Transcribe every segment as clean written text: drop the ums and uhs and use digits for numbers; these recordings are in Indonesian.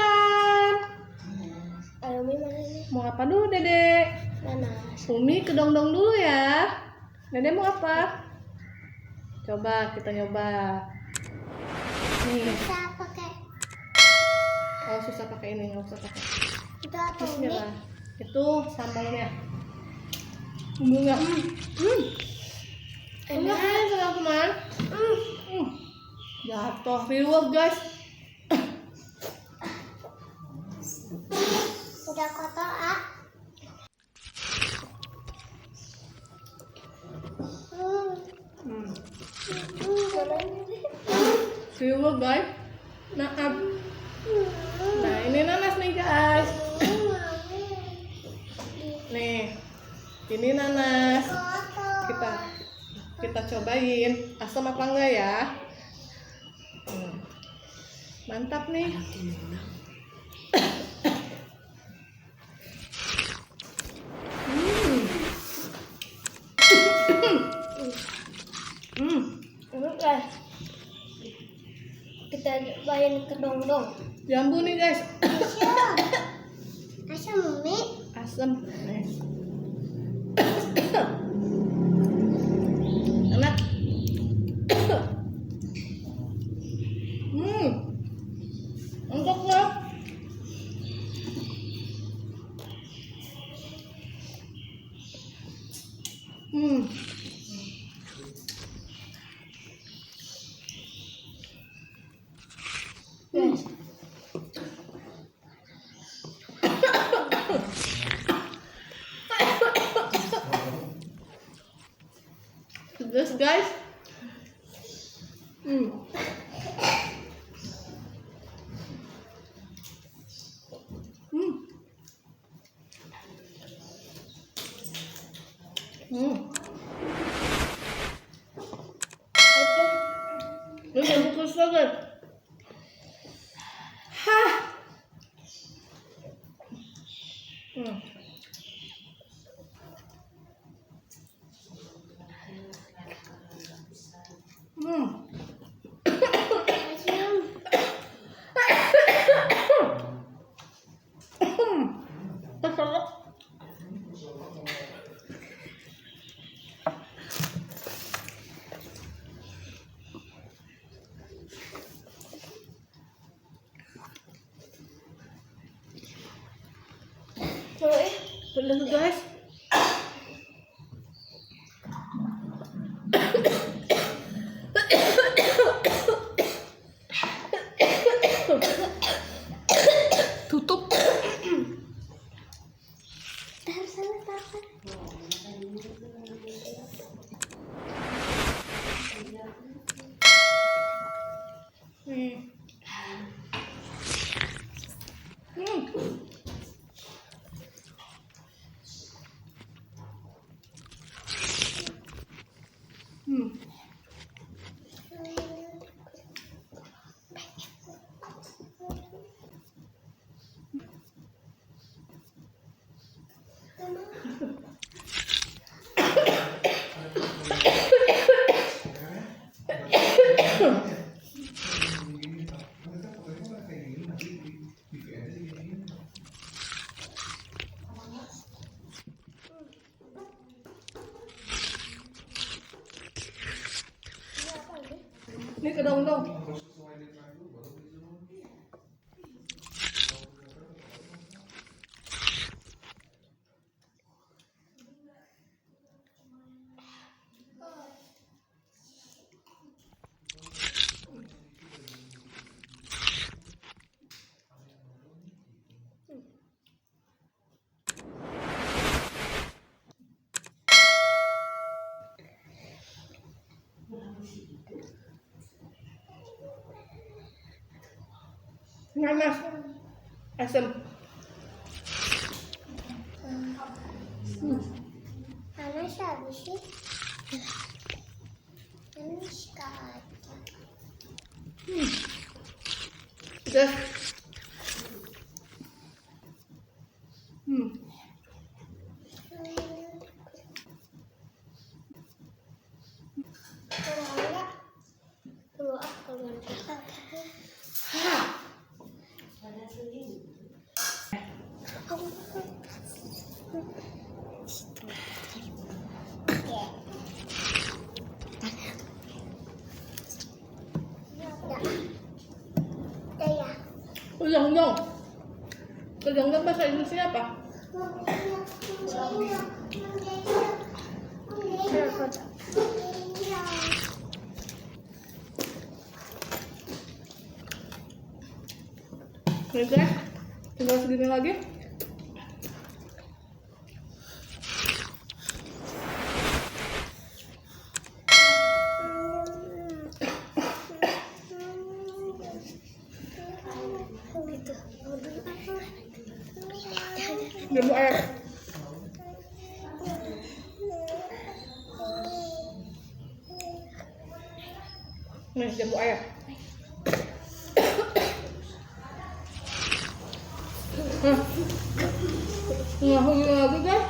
makan. Ayo Umi mana ini? Mau apa dulu Dedek? Nanas. Umi ke dong-dong dulu ya. Dedek mau apa? Coba kita nyoba. Nih. Bisa pakai. Oh susah pakai ini, nggak usah pakai. Itu apa Umi? Bismillah. Itu sambalnya. Bumbunya. Enak kan teman-teman? Jatuh riweuh guys. Udah kotor ah. Riweuh guys. Maaf. Nah ini nanas nih guys. Nih, ini nanas. Kita cobain. Asam apa enggak ya? Mantap nih. Enak guys. Kita cobain ke dong-dong. Jambu nih guys. Asam Umi. Asam. Nih. Enak. Enak lah. Yes. Pedas guys. Ini bagus banget. Hah. Pedas guys. Tutup. Ini ke dong-dong. Nanas. Asam. Nanas habis sih. Nanas kacang. Udah. Kalau enggak, kalau enggak. Kedong-dong. Kedong-dong bahasa Inggrisnya apa? Nih guys, tinggal segini lagi. Jambu air. Nih jambu air. Ngahung lagi guys.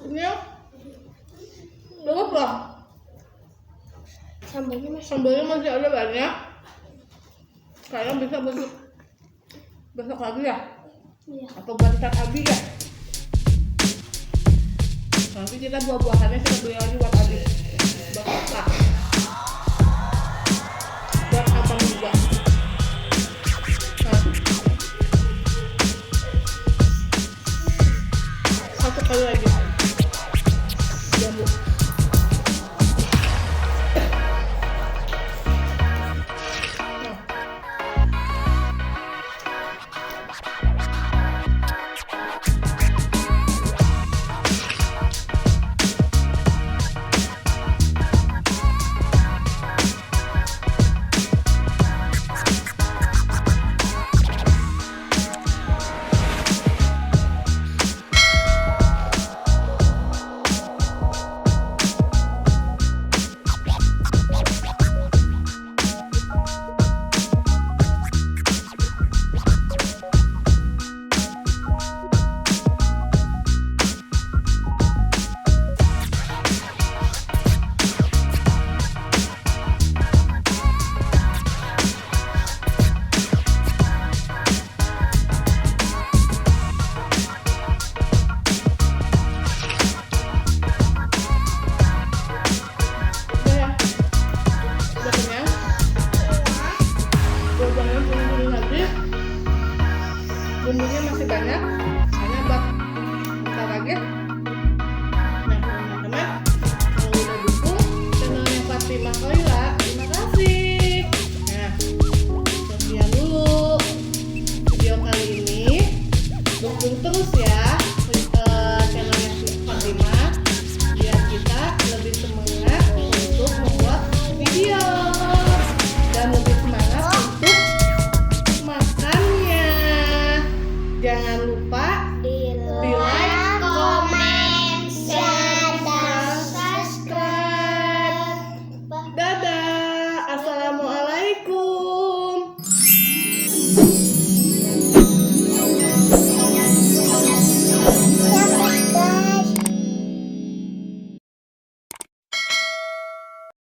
Ini ya. Berapa? Sambalnya masih ada banyak. Kalian bisa besok lagi ya? Iya. Atau barisan Abi ya? Nanti kita buah-buahannya kita beli lagi buat Abi. Buat apa?